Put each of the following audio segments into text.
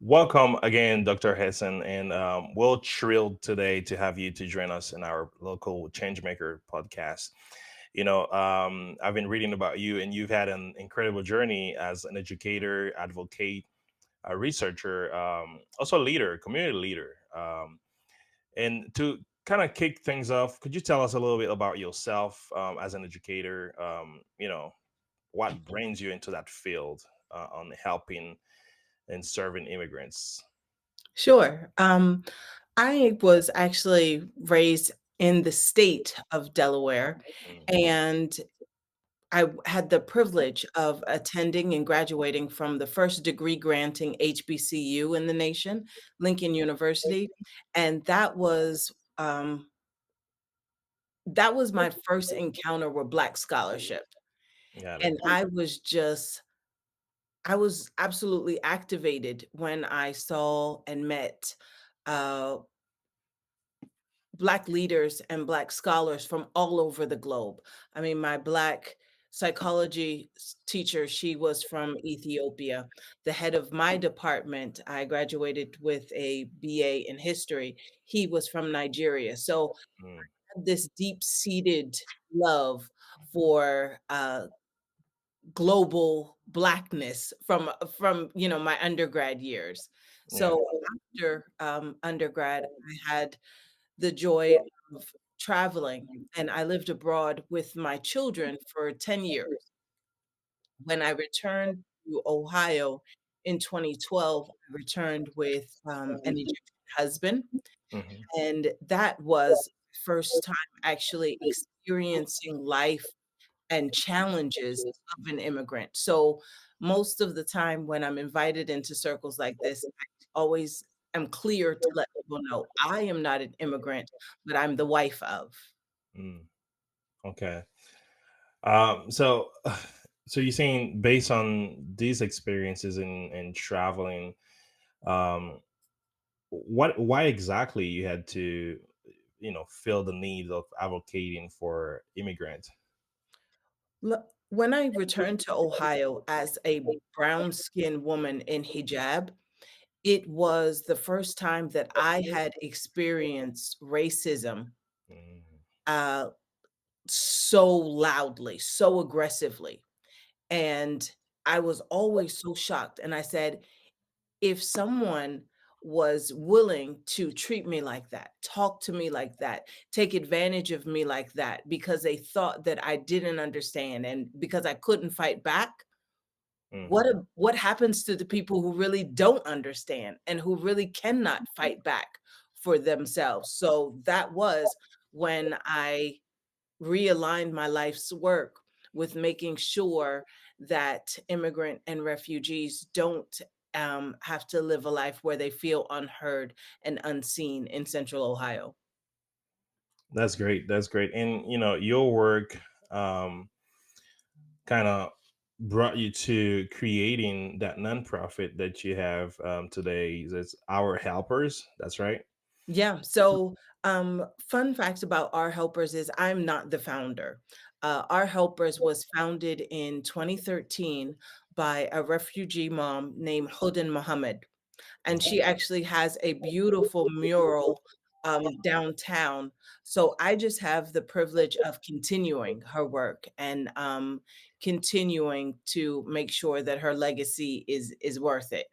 Welcome again, Dr. Hassan, and we're thrilled today to have you to join us in our local Changemaker podcast. I've been reading about you, and you've had an incredible journey as an educator, advocate, a researcher, also a leader, community leader. And to kind of kick things off, could you tell us a little bit about yourself as an educator? What brings you into that field on helping and serving immigrants? Sure. I was actually raised in the state of Delaware, Mm, and had the privilege of attending and graduating from the first degree granting HBCU in the nation, Lincoln University, and that was my first encounter with Black scholarship, got it. and I was absolutely activated when I saw and met uh, Black leaders and Black scholars from all over the globe. I mean, my Black psychology teacher, she was from Ethiopia. The head of my department, I graduated with a BA in history. He was from Nigeria. So Mm, I had this deep seated love for global Blackness from my undergrad years. yeah. So after undergrad, I had the joy of traveling, and I lived abroad with my children for 10 years. When I returned to Ohio in 2012, I returned with, an Egyptian husband, Hmm. and that was the first time actually experiencing life and challenges of an immigrant. So, most of the time when I'm invited into circles like this, I always am clear to let people know I am not an immigrant, but I'm the wife of. Mm, okay. So, so you're saying based on these experiences in traveling, um, why exactly you had to, feel the need of advocating for immigrants? When I returned to Ohio as a brown-skinned woman in hijab, it was the first time that I had experienced racism, Mm, uh, so loudly, so aggressively, and I was always so shocked, and I said, if someone was willing to treat me like that, talk to me like that, take advantage of me like that because they thought that I didn't understand and because I couldn't fight back, mhm. what happens to the people who really don't understand and who really cannot fight back for themselves? So that was when I realigned my life's work with making sure that immigrant and refugees don't have to live a life where they feel unheard and unseen in Central Ohio. That's great. That's great. And your work kind of brought you to creating that nonprofit that you have today. That's Our Helpers. That's right. Yeah. So, fun fact about Our Helpers is I'm not the founder. Our Helpers was founded in 2013 by a refugee mom named Hoden Mohammed. And she actually has a beautiful mural downtown. So I just have the privilege of continuing her work and continuing to make sure that her legacy is worth it.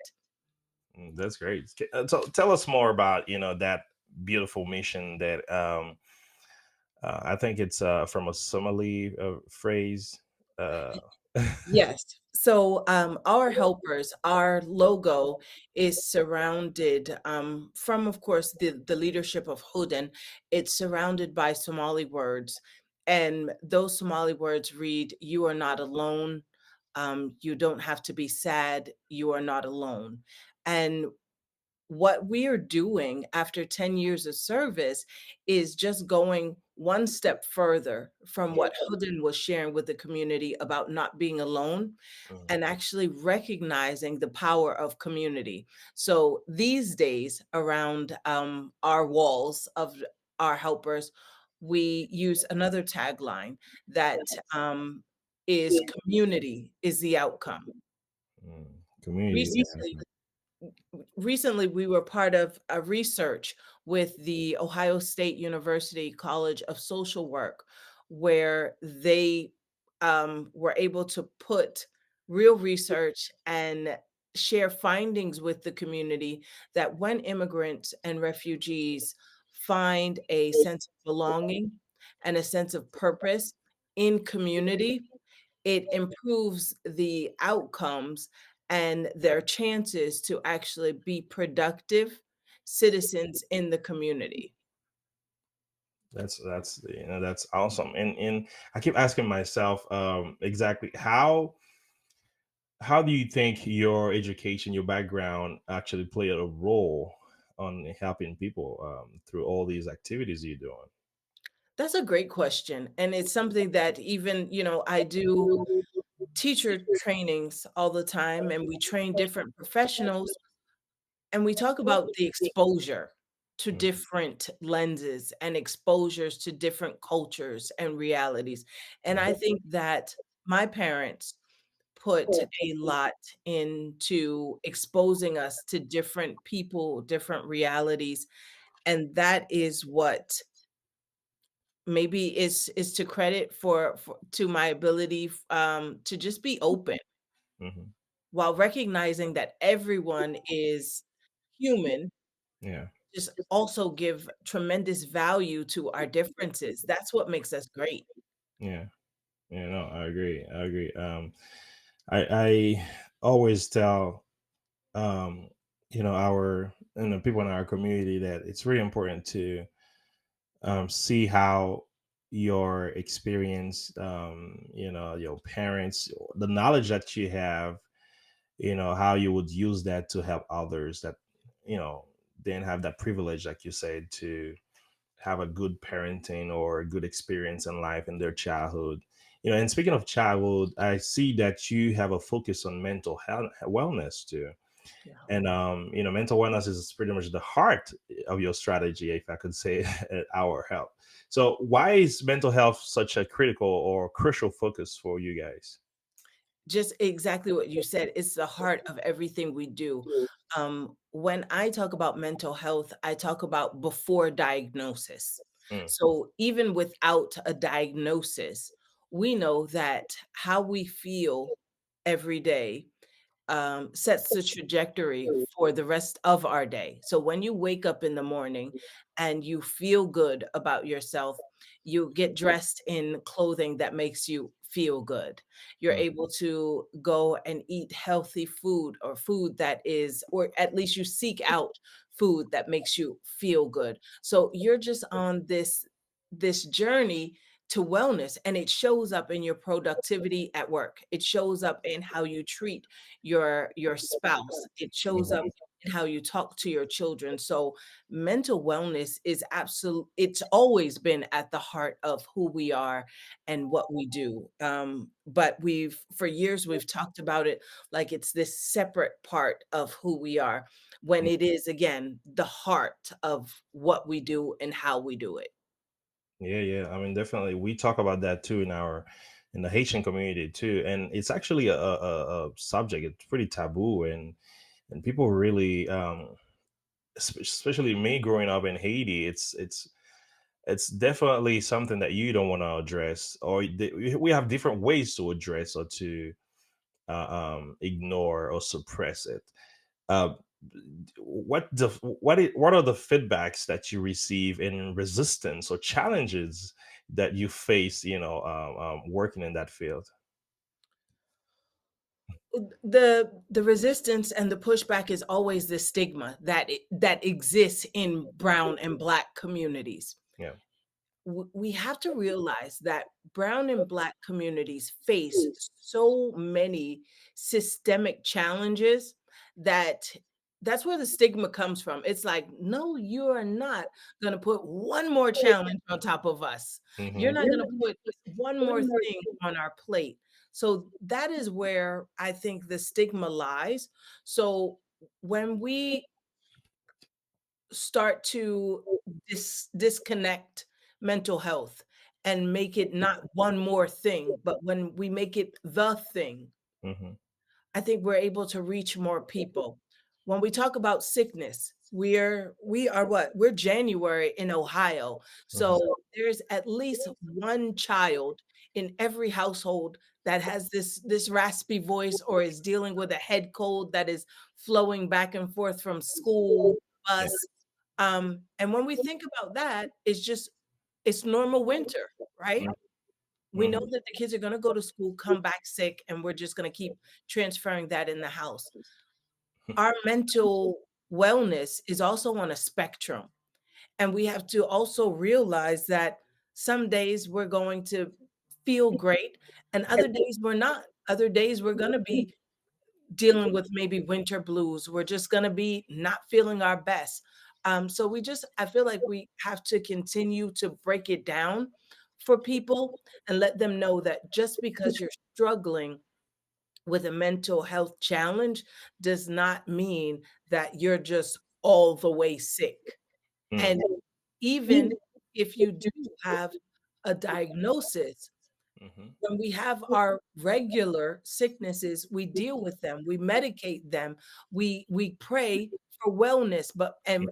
That's great. So tell us more about that beautiful mission that I think it's from a Somali phrase. Uh, Yes. So, our helpers, our logo is surrounded from, of course, the leadership of Huden. It's surrounded by Somali words, and those Somali words read, "You are not alone. You don't have to be sad. You are not alone." And what we are doing after 10 years of service is just going one step further from what Hudden was sharing with the community about not being alone mm, and actually recognizing the power of community. So these days, around our walls of our helpers, we use another tagline that is community is the outcome. mm. Communities. Recently, Yeah. recently we were part of a research with the Ohio State University College of Social Work, where they were able to put real research and share findings with the community that when immigrants and refugees find a sense of belonging and a sense of purpose in community, it improves the outcomes and their chances to actually be productive citizens in the community. That's that's awesome. And I keep asking myself, exactly how do you think your education, your background actually played a role on helping people through all these activities you're doing? That's a great question. And it's something that even, I do teacher trainings all the time and we train different professionals and we talk about the exposure to Mhm. different lenses and exposures to different cultures and realities. And I think that my parents put a lot into exposing us to different people, different realities, and that is what maybe is to credit for to my ability to just be open Mhm. while recognizing that everyone is human, Yeah. just also give tremendous value to our differences. That's what makes us great. Yeah. Yeah. No, I agree. I agree. I always tell um our people in our community that it's really important to see how your experience, your parents, the knowledge that you have, how you would use that to help others that you know didn't have that privilege, like you said, to have a good parenting or a good experience in life in their childhood. And speaking of childhood, I see that you have a focus on mental health wellness too. Yeah. And mental wellness is pretty much the heart of your strategy, if I could say, at our help. So why is mental health such a critical or crucial focus for you guys? Just exactly what you said. It's the heart of everything we do. When I talk about mental health, I talk about before diagnosis. Mm, So even without a diagnosis, we know that how we feel every day sets the trajectory for the rest of our day. So when you wake up in the morning and you feel good about yourself, you get dressed in clothing that makes you feel good. You're mm, able to go and eat healthy food or food that is, or at least you seek out food that makes you feel good. So you're just on this journey to wellness and it shows up in your productivity at work. It shows up in how you treat your spouse. It shows up mhm. in how you talk to your children. So mental wellness is absolute it's always been at the heart of who we are and what we do. But we've for years we've talked about it like it's this separate part of who we are when it is again the heart of what we do and how we do it. Yeah, yeah. I mean, definitely, we talk about that too in the Haitian community too, and it's actually a subject. It's pretty taboo, and people really, especially me growing up in Haiti, it's definitely something that you don't want to address, or we have different ways to address or to ignore or suppress it. Uh, what are the feedbacks that you receive in resistance or challenges that you face? Working in that field. The resistance and the pushback is always the stigma that exists in brown and black communities. Yeah. We have to realize that brown and black communities face so many systemic challenges that that's where the stigma comes from. It's like, no, you are not going to put one more challenge on top of us. You're Hmm. not going to put one more thing on our plate. So that is where I think the stigma lies. So when we start to disconnect mental health and make it not one more thing, but when we make it the thing, Hmm. I think we're able to reach more people. When we talk about sickness, we are what? We're January in Ohio. Mhm. So there's at least one child in every household that has this raspy voice or is dealing with a head cold that is flowing back and forth from school, Yeah. bus. And when we think about that, it's normal winter, right? We know Mhm. that the kids are gonna go to school, come back sick, and we're just gonna keep transferring that in the house. Our mental wellness is also on a spectrum, and we have to also realize that some days we're going to feel great and other days we're not. Other days we're gonna be dealing with maybe winter blues. We're just gonna be not feeling our best. So I feel like we have to continue to break it down for people and let them know that just because you're struggling with a mental health challenge does not mean that you're just all the way sick. And Mhm. even if you do have a diagnosis, Mhm. when we have our regular sicknesses, we deal with them, we medicate them, we pray for wellness, but and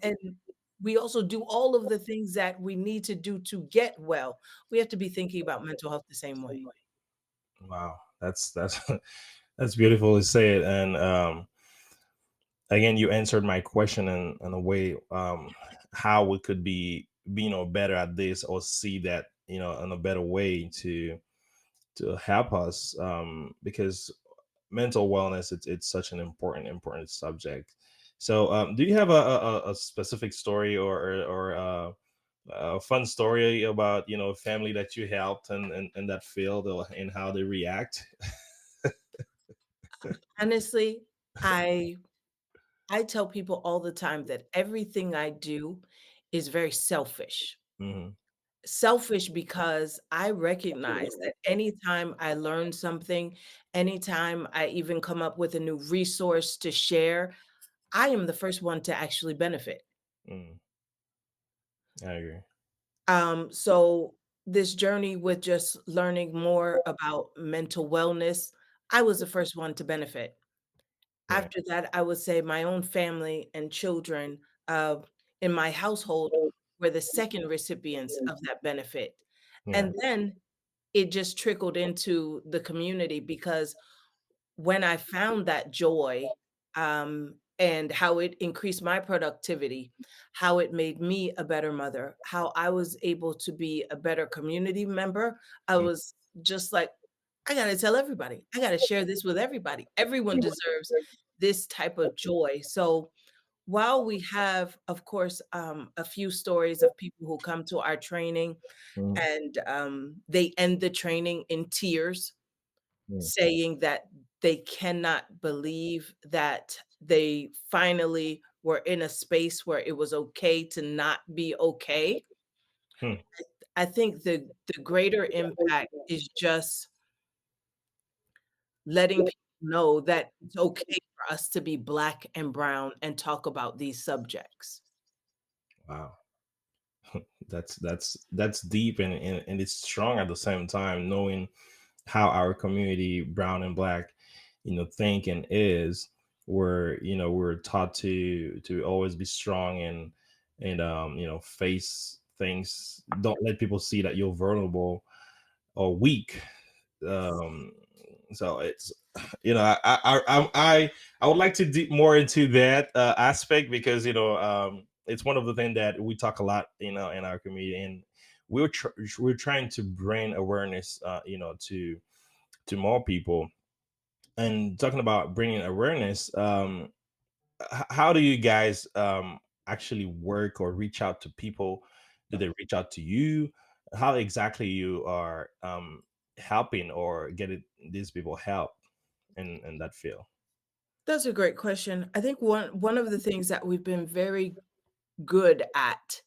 we also do all of the things that we need to do to get well. We have to be thinking about mental health the same way. Wow, that's that's beautiful to say it. And again, you answered my question in a way, how we could be better at this, or see that in a better way to help us, because mental wellness, it's such an important subject. So do you have a specific story, or a fun story about a family that you helped in that field, or and how they react? Honestly, I I tell people all the time that everything I do is very selfish. Hmm. Selfish because I recognize that anytime I learn something, anytime I even come up with a new resource to share, I am the first one to actually benefit. Mm, I agree. So this journey with just learning more about mental wellness, I was the first one to benefit. Yeah. After that, I would say my own family and children, uh, in my household were the second recipients of that benefit. Yeah. And then it just trickled into the community because when I found that joy, and how it increased my productivity, how it made me a better mother, how I was able to be a better community member, I Mm, was just like, I gotta tell everybody. I gotta share this with everybody. Everyone deserves this type of joy. So while we have, of course, a few stories of people who come to our training mm, and they end the training in tears, mm, saying that they cannot believe that they finally were in a space where it was okay to not be okay. mm. I think the greater impact is just letting people know that it's okay for us to be black and brown and talk about these subjects. Wow. That's deep, and it's strong at the same time, knowing how our community, brown and black, think and is. Where we're taught to always be strong, and face things. Don't let people see that you're vulnerable or weak. um so it's I would like to deep more into that aspect, because it's one of the things that we talk a lot in our community, and we're trying to bring awareness to more people. And talking about bringing awareness, how do you guys actually work or reach out to people? Do they reach out to you? How exactly you are helping or getting these people help in that field? That's a great question. I think one of the things that we've been very good at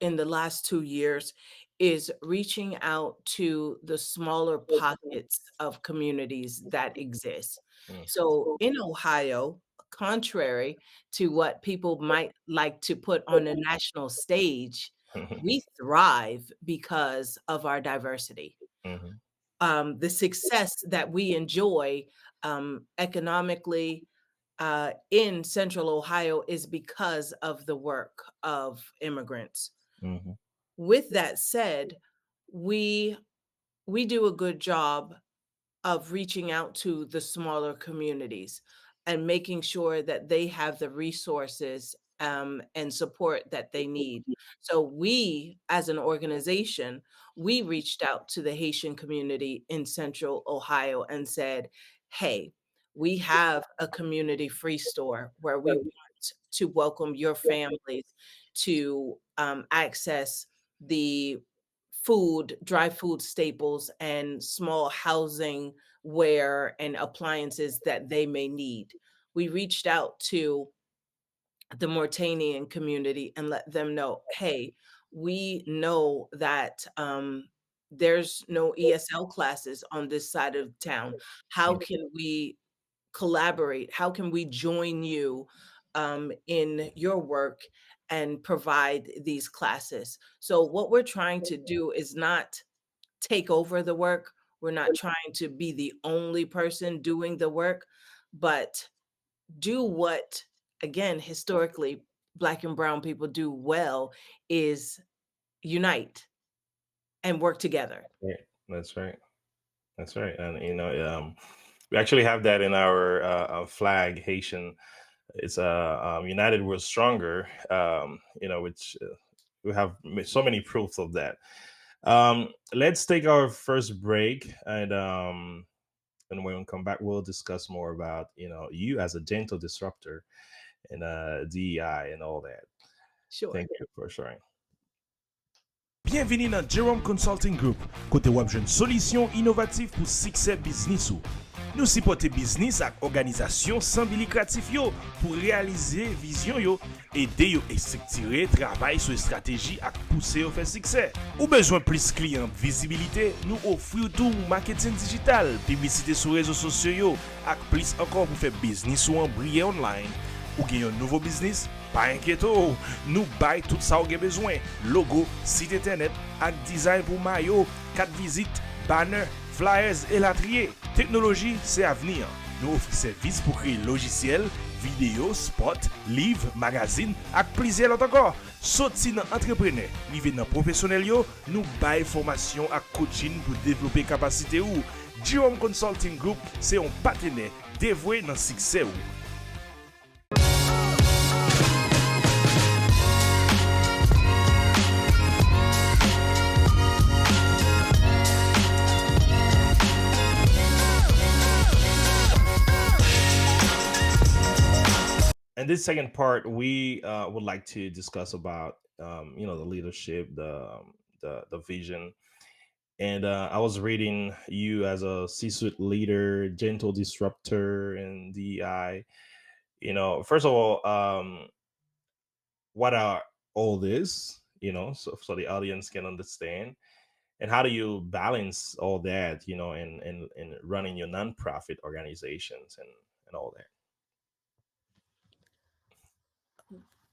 in the last 2 years is reaching out to the smaller pockets of communities that exist. Mm. So in Ohio, contrary to what people might like to put on a national stage, we thrive because of our diversity. Mhm. The success that we enjoy economically, in Central Ohio is because of the work of immigrants. Hmm. With that said, we we do a good job of reaching out to the smaller communities and making sure that they have the resources and support that they need. So we, as an organization, we reached out to the Haitian community in Central Ohio and said, "Hey, we have a community free store where we want to welcome your families to access the dry food staples, and small housing ware and appliances that they may need." We reached out to the Mauritanian community and let them know, hey, we know that there's no ESL classes on this side of town. How can we collaborate? How can we join you in your work and provide these classes? So, what we're trying to do is not take over the work. We're not trying to be the only person doing the work, but do what, again, historically, Black and brown people do well is unite and work together. Right. That's right. That's right. And we actually have that in our flag, Haitian. It's United We're Stronger. Which we have so many proofs of that. Let's take our first break, and when we come back, we'll discuss more about you as a gentle disruptor and DEI and all that. Sure. Thank you for sharing. Bienveni nan Jerome Consulting Group, kote wap jwen solisyon inovatif pou sikse biznis ou. Nou sipote biznis ak organizasyon sanbi lukratif yo pou realize vizyon yo, ede yo estriktire travay sou strateji ak pousse yo fe sikse. Ou bezwen plis kliyant vizibilite, nou ofri ou tou marketing digital, publicite sou rezo sosyo yo, ak plis ankon pou fe biznis ou an briye online. Ou gen yon nouvo biznis? Pa inketo, nou bay tout sa ou gen bezwen. Logo, site internet, ak design pou mayo, kat vizit, banner, flyers et latriye. Teknoloji, se avenir. Nou ofri servis pou kreye logiciel, video, spot, liv, magazine, ak plizye lot ankor. Soti nan entrepreneur, rive nan profesyonel yo, nou bay formasyon ak coaching pou devlope kapasite ou. Jerome Consulting Group, se yon partener devwe nan sikse ou. And this second part, we would like to discuss about the leadership, the vision. And I was reading you as a C-suite leader, gentle disruptor, and DEI. First of all, what are all this? So the audience can understand. And how do you balance all that? In running your nonprofit organizations and all that.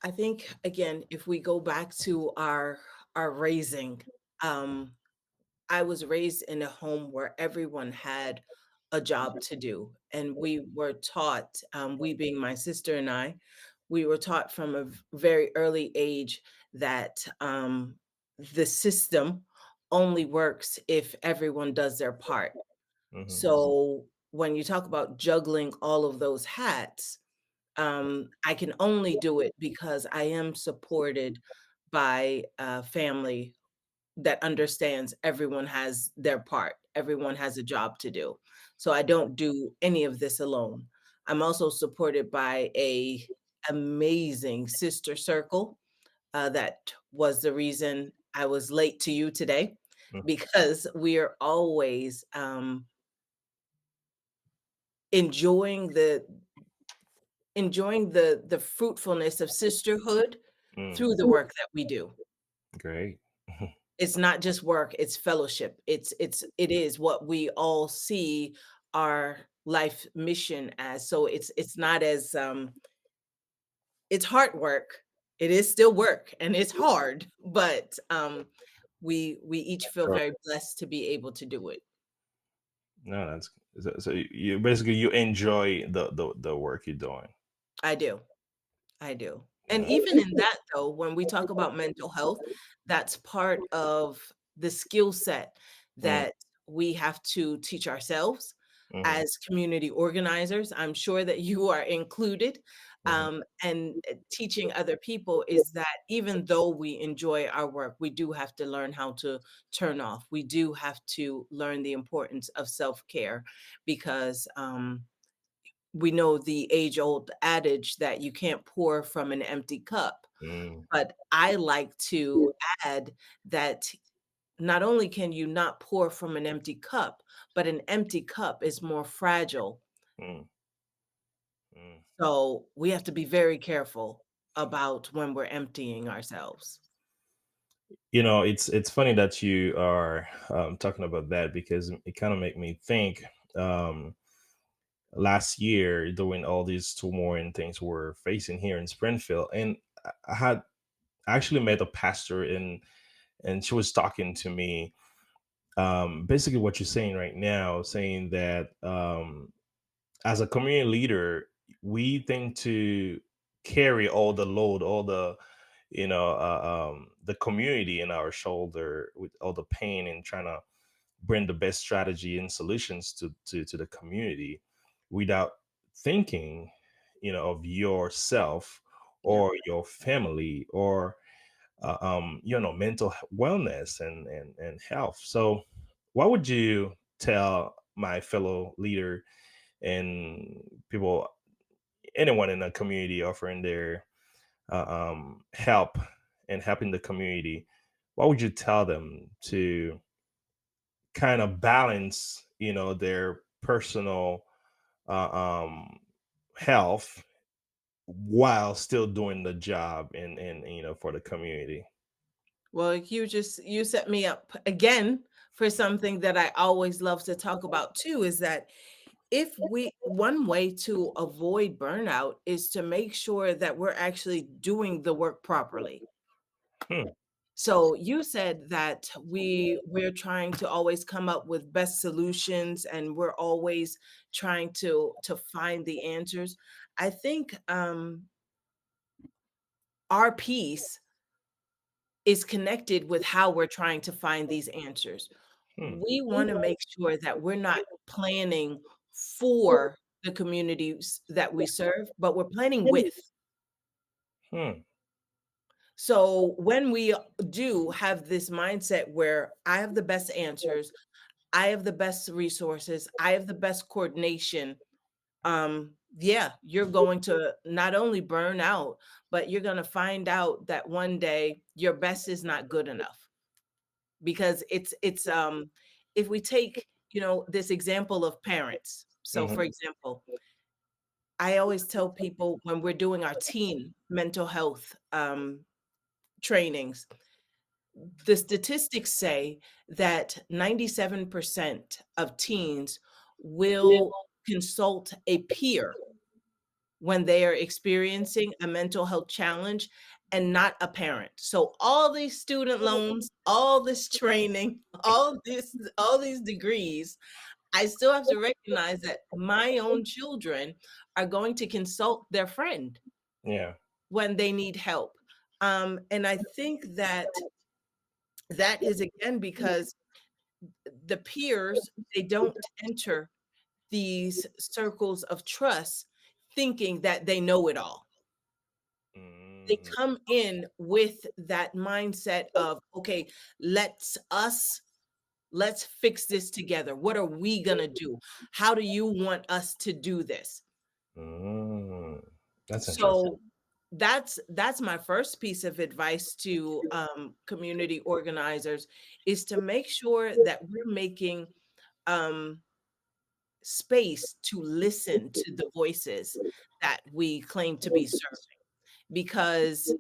I think, again, if we go back to our raising, um, I was raised in a home where everyone had a job to do, and we were taught, we being my sister and I, we were taught from a very early age that the system only works if everyone does their part. Hmm. So when you talk about juggling all of those hats, I can only do it because I am supported by a family that understands everyone has their part. Everyone has a job to do. So I don't do any of this alone. I'm also supported by a amazing sister circle. That was the reason I was late to you today, because we are always enjoying the the fruitfulness of sisterhood Mm, through the work that we do. great. It's not just work, it's fellowship. It is what we all see our life mission as. So it's not as it's hard work. It is still work and it's hard, but we each feel Sure. very blessed to be able to do it. No, that's so you basically you enjoy the work you're doing. I do. I do. And Yeah. even in that, though, when we talk about mental health, that's part of the skill set Mm, that we have to teach ourselves mm-hmm, as community organizers. I'm sure that you are included. mm-hmm, And teaching other people is that even though we enjoy our work, we do have to learn how to turn off. We do have to learn the importance of self care because we know the age old adage that you can't pour from an empty cup. mm, But I like to add that not only can you not pour from an empty cup, but an empty cup is more fragile. mm, mm. So we have to be very careful about when we're emptying ourselves. It's funny that you are talking about that because it kind of make me think. Um, Last year, during all these turmoil and things we're facing here in Springfield, and I had actually met a pastor, and she was talking to me, basically what you're saying right now, saying that as a community leader, we tend to carry all the load, all the the community in our shoulder with all the pain and trying to bring the best strategy and solutions to the community without thinking, of yourself Yeah. or your family or mental wellness and health. So what would you tell my fellow leader and people, anyone in the community offering their help and helping the community? What would you tell them to kind of balance, their personal uh, um, health while still doing the job and for the community? Well, you set me up again for something that I always love to talk about too, is that if we one way to avoid burnout is to make sure that we're actually doing the work properly. Hmm. So you said that we're trying to always come up with best solutions and we're always trying to find the answers. I think our piece is connected with how we're trying to find these answers. Hmm. We want to make sure that we're not planning for the communities that we serve, but we're planning with. Hmm. So when we do have this mindset where I have the best answers, I have the best resources, I have the best coordination, yeah, you're going to not only burn out, but you're going to find out that one day your best is not good enough because it's if we take, this example of parents. So Hmm. for example, I always tell people when we're doing our teen mental health trainings, the statistics say that 97% of teens will consult a peer when they are experiencing a mental health challenge and not a parent. So all these student loans, all this training, all these degrees, I still have to recognize that my own children are going to consult their friend Yeah. when they need help. And I think that that is again because the peers, they don't enter these circles of trust thinking that they know it all. They Mm, come in with that mindset of, okay, let's fix this together. What are we going to do? How do you want us to do this? mm. That's interesting. So that's my first piece of advice to community organizers is to make sure that we're making um, space to listen to the voices that we claim to be serving. Because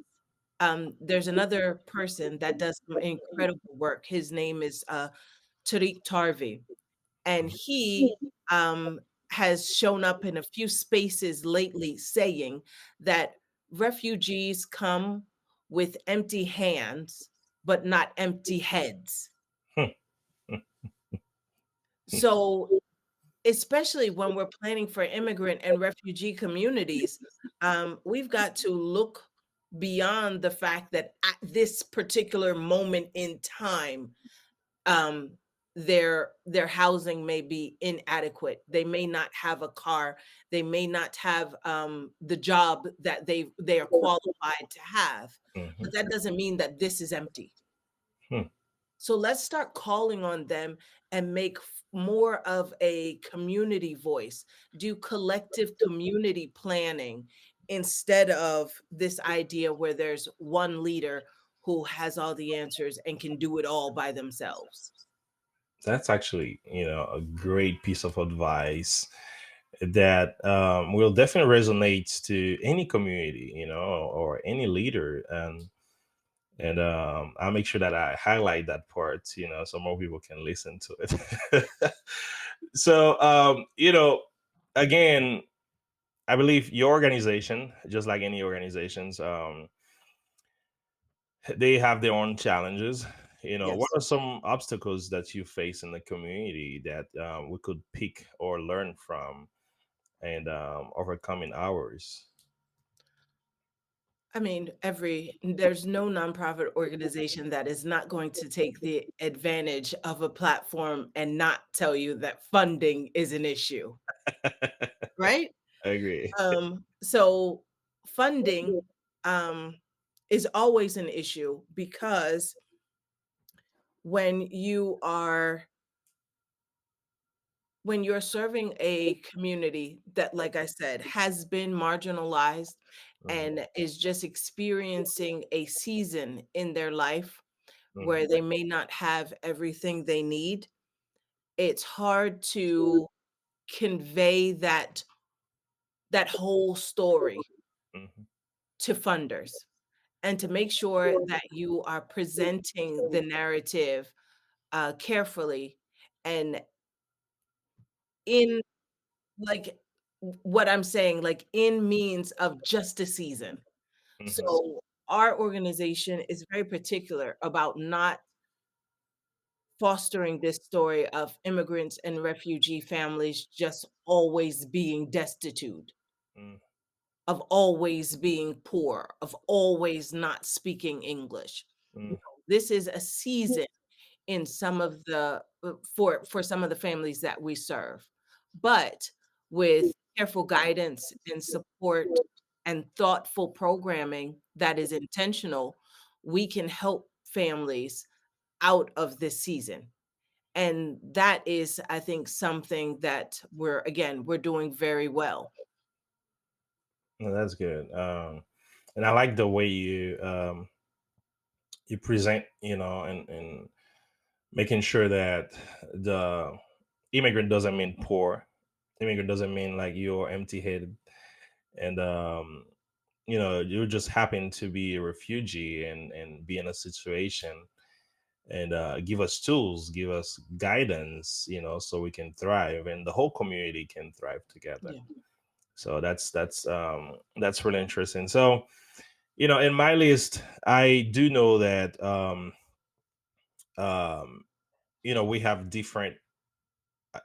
there's another person that does some incredible work. His name is Tariq Tarvi, and Mhm. he um, has shown up in a few spaces lately saying that refugees come with empty hands, but not empty heads. Hmm, hmm, So especially when we're planning for immigrant and refugee communities, we've got to look beyond the fact that at this particular moment in time, um, their housing may be inadequate. They may not have a car. They may not have the job that they are qualified to have. Hmm. But that doesn't mean that this is empty. Hmm. So let's start calling on them and make more of a community voice, do collective community planning instead of this idea where there's one leader who has all the answers and can do it all by themselves. That's actually, a great piece of advice that will definitely resonate to any community, or any leader. And I'll make sure that I highlight that part, so more people can listen to it. So, again, I believe your organization, just like any organizations, they have their own challenges. What Yes. are some obstacles that you face in the community that we could pick or learn from and overcome in ours? I mean, there's no nonprofit organization that is not going to take the advantage of a platform and not tell you that funding is an issue, right? I agree. So funding um, is always an issue because when you are when you're serving a community that, like I said, has been marginalized Mhm, and is just experiencing a season in their life where mhm, they may not have everything they need, it's hard to convey that whole story mhm, to funders and to make sure that you are presenting the narrative carefully and in like what I'm saying, like in means of just a season. mhm, So our organization is very particular about not fostering this story of immigrants and refugee families just always being destitute, mm, of always being poor, of always not speaking English. No, mm, this is a season in some of the for some of the families that we serve. But with careful guidance and support and thoughtful programming that is intentional, we can help families out of this season. And that is, I think, something that we're doing very well. no, that's good. And I like the way you present, and making sure that the immigrant doesn't mean poor. Immigrant doesn't mean like you're empty-headed, and you just happen to be a refugee and be in a situation, and give us tools, give us guidance, so we can thrive and the whole community can thrive together. Yeah. So that's really interesting. So, in my list, I do know that um, we have different,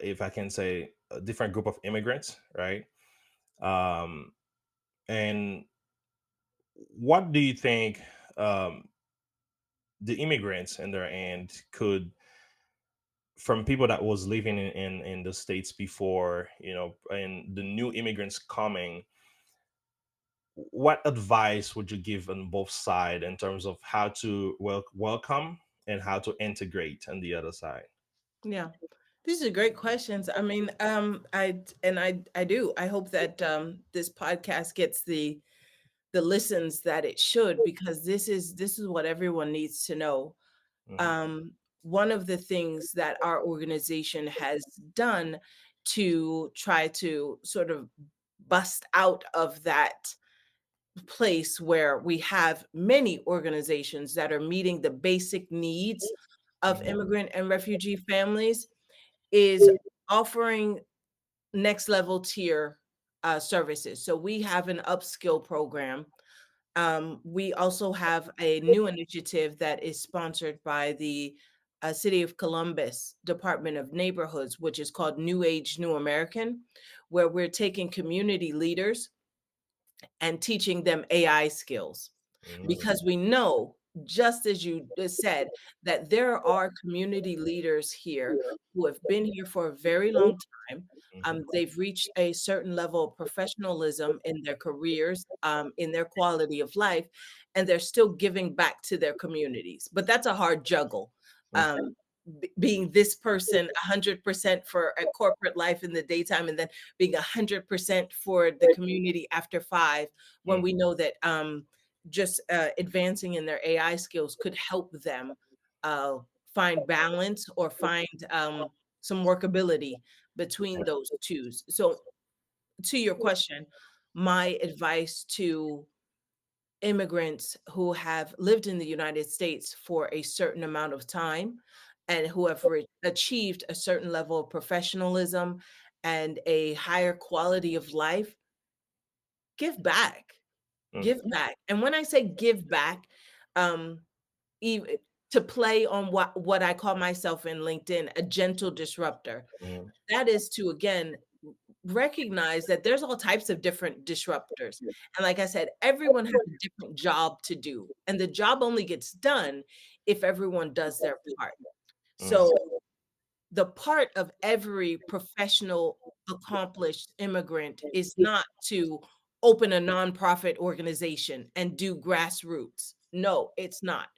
if I can say, a different group of immigrants, right? Um, and what do you think um, the immigrants in their end could, from people that was living in the states before, and the new immigrants coming, what advice would you give on both sides in terms of how to welcome and how to integrate on the other side? Yeah. These are great questions. I mean, I do. I hope that this podcast gets the listens that it should, because this is what everyone needs to know. Hmm. Um, One of the things that our organization has done to try to sort of bust out of that place where we have many organizations that are meeting the basic needs of Hmm. immigrant and refugee families is offering next level tier services. So we have an upskill program. We also have a new initiative that is sponsored by the City of Columbus Department of Neighborhoods, which is called New Age New American, where we're taking community leaders and teaching them AI skills. Mm, Because we know, just as you just said, that there are community leaders here who have been here for a very long time. mhm, They've reached a certain level of professionalism in their careers, in their quality of life, and they're still giving back to their communities. But that's a hard juggle. mm, Being this person 100% for a corporate life in the daytime, and then being 100% for the community after 5, when mm, we know that just advancing in their AI skills could help them uh, find balance or find some workability between those twos. So, to your question, my advice to immigrants who have lived in the United States for a certain amount of time and who have achieved a certain level of professionalism and a higher quality of life, give back. mm, Give back. And when I say give back, um, even to play on what I call myself in LinkedIn, a gentle disruptor. mm, That is to again recognize that there's all types of different disruptors. And like I said, everyone has a different job to do. And the job only gets done if everyone does their part. mm. So the part of every professional, accomplished immigrant is not to open a nonprofit organization and do grassroots. No, it's not.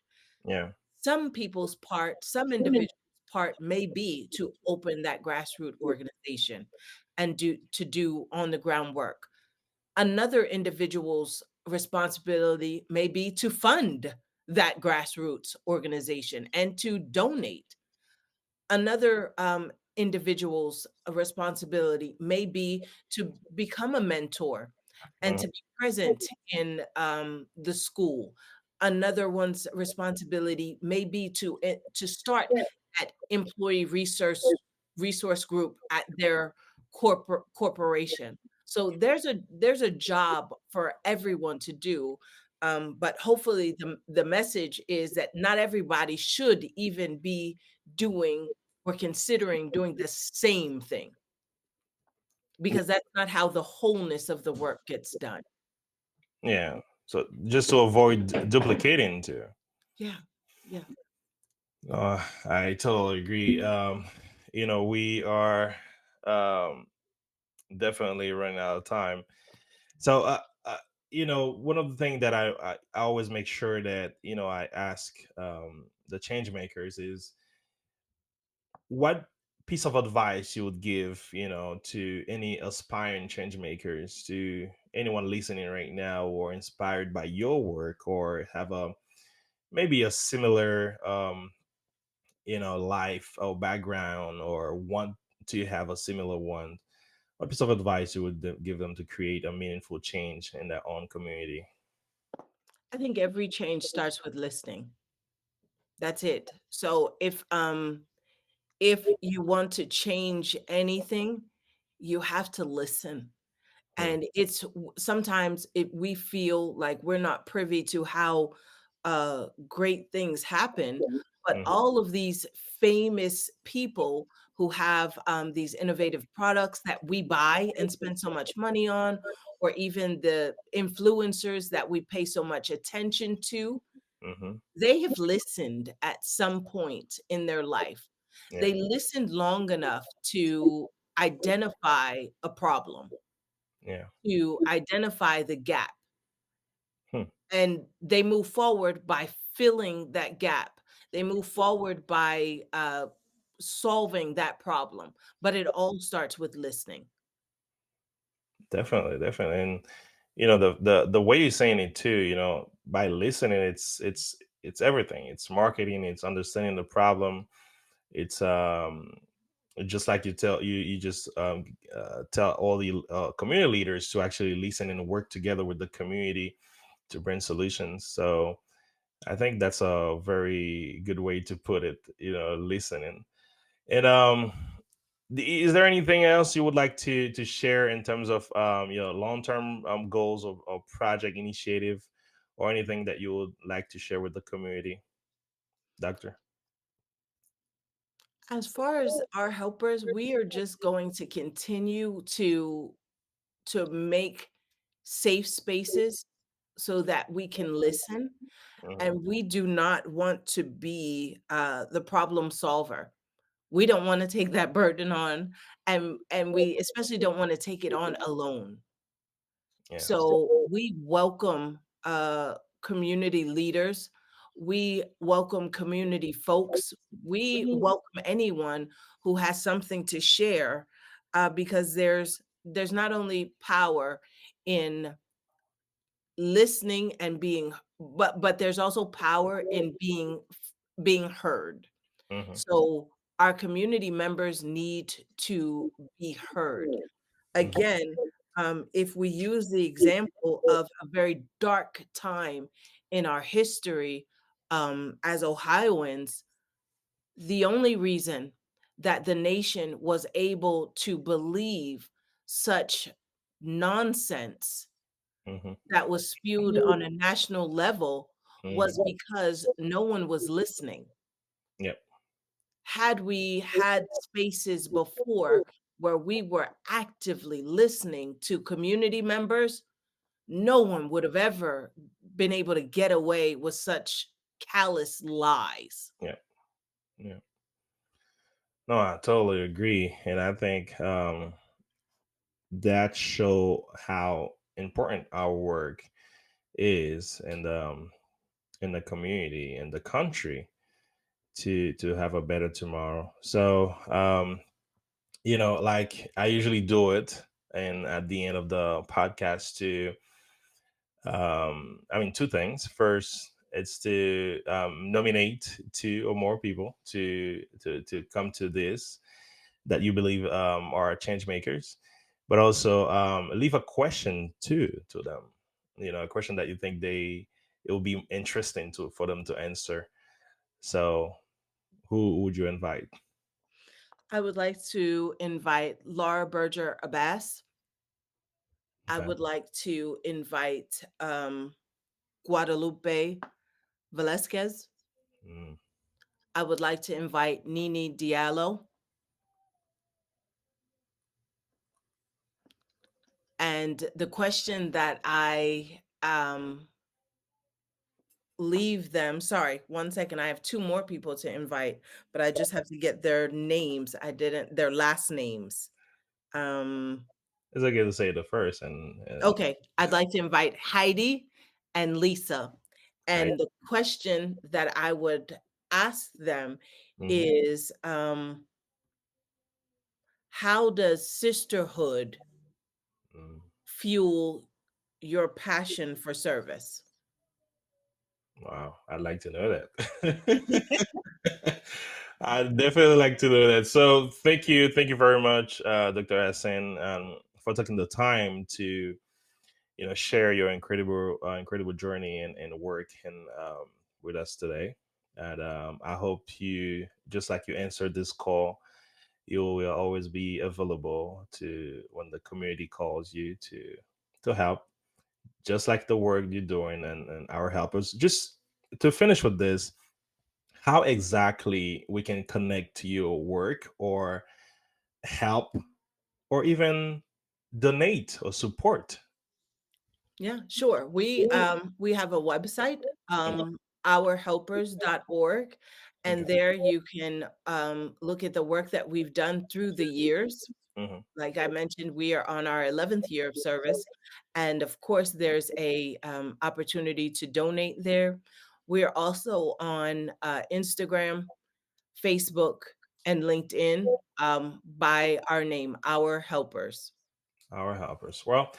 Yeah. Some people's part, some individuals' part may be to open that grassroots organization and do on the ground work. Another individual's responsibility may be to fund that grassroots organization and to donate. Another individual's responsibility may be to become a mentor and Mm, to be present in the school. Another one's responsibility may be to start at employee resource group at their corporation. So there's a job for everyone to do. But hopefully the message is that not everybody should even be doing or considering doing the same thing, because that's not how the wholeness of the work gets done. yeah. So just to avoid duplicating too. Yeah. Yeah. I totally agree. We are um, definitely running out of time. So, one of the things that I always make sure that I ask the change makers is what piece of advice you would give to any aspiring change makers, to anyone listening right now or inspired by your work or have a maybe a similar life or background or want to have a similar one. What piece of advice you would give them to create a meaningful change in their own community? I think every change starts with listening. That's it. So if you want to change anything, you have to listen. Mm, And sometimes we feel like we're not privy to how great things happen, but mhm, all of these famous people who have these innovative products that we buy and spend so much money on, or even the influencers that we pay so much attention to, mhm, they have listened at some point in their life. yeah, They listened long enough to identify a problem, yeah, to identify the gap, hmm, and they move forward by filling that gap. They move forward by solving that problem, but it all starts with listening. definitely, definitely. And the way you're saying it too, by listening, it's everything. It's marketing, it's understanding the problem. It's just like you just tell all the community leaders to actually listen and work together with the community to bring solutions. So I think that's a very good way to put it, listening. And is there anything else you would like to share in terms of long term goals or project initiative, or anything that you would like to share with the community, Doctor? As far as our helpers, we are just going to continue to make safe spaces so that we can listen, Hmm. and we do not want to be the problem solver. We don't want to take that burden on, and we especially don't want to take it on alone. Yeah. So we welcome community leaders. We welcome community folks. We welcome anyone who has something to share, because there's not only power in listening and being, but there's also power in being heard. Hmm. So our community members need to be heard. Hmm. Again, if we use the example of a very dark time in our history, as Ohioans, the only reason that the nation was able to believe such nonsense Hmm. that was spewed on a national level was Hmm. because no one was listening. Yep. Had we had spaces before where we were actively listening to community members, no one would have ever been able to get away with such callous lies. Yeah. Yeah. No, I totally agree, and I think that show how important our work is in the community in the country to have a better tomorrow. So like I usually do it, and at the end of the podcast to I mean, two things. First, it's to nominate two or more people to come to this that you believe are change makers, but also leave a question to them. A question that you think it will be interesting to for them to answer. So, who would you invite? I would like to invite Laura Berger Abbas. I Okay. would like to invite Guadalupe Velasquez. Mm. I would like to invite Nini Diallo. And the question that I leave them, sorry, one second, I have two more people to invite, but I just have to get their names. I didn't, their last names. Um, It's okay to say the first and okay, I'd like to invite Heidi and Lisa. I. And the question that I would ask them Mhm. is, how does sisterhood Mm. fuel your passion for service? Wow, I'd like to know that. I'd definitely like to know that. So thank you very much, Dr. Hassan, for taking the time to share your incredible journey and work and with us today. And I hope you, just like you answered this call, you will always be available to when the community calls you to help, just like the work you're doing and our helpers. Just to finish with this, how exactly we can connect to your work or help or even donate or support. Yeah, sure. We have a website, Mhm. ourhelpers.org, and Okay. there you can look at the work that we've done through the years. Hmm. Like I mentioned, we are on our 11th year of service, and of course, there's a opportunity to donate there. We're also on Instagram, Facebook, and LinkedIn, by our name, Our Helpers. Our helpers. Well,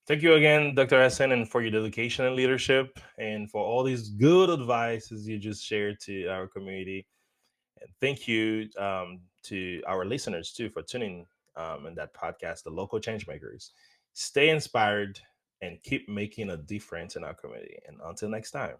thank you again, Dr. Hassan, and for your dedication and leadership, and for all these good advices you just shared to our community. And thank you to our listeners too for tuning in that podcast, the Local Changemakers. Stay inspired and keep making a difference in our community. And until next time.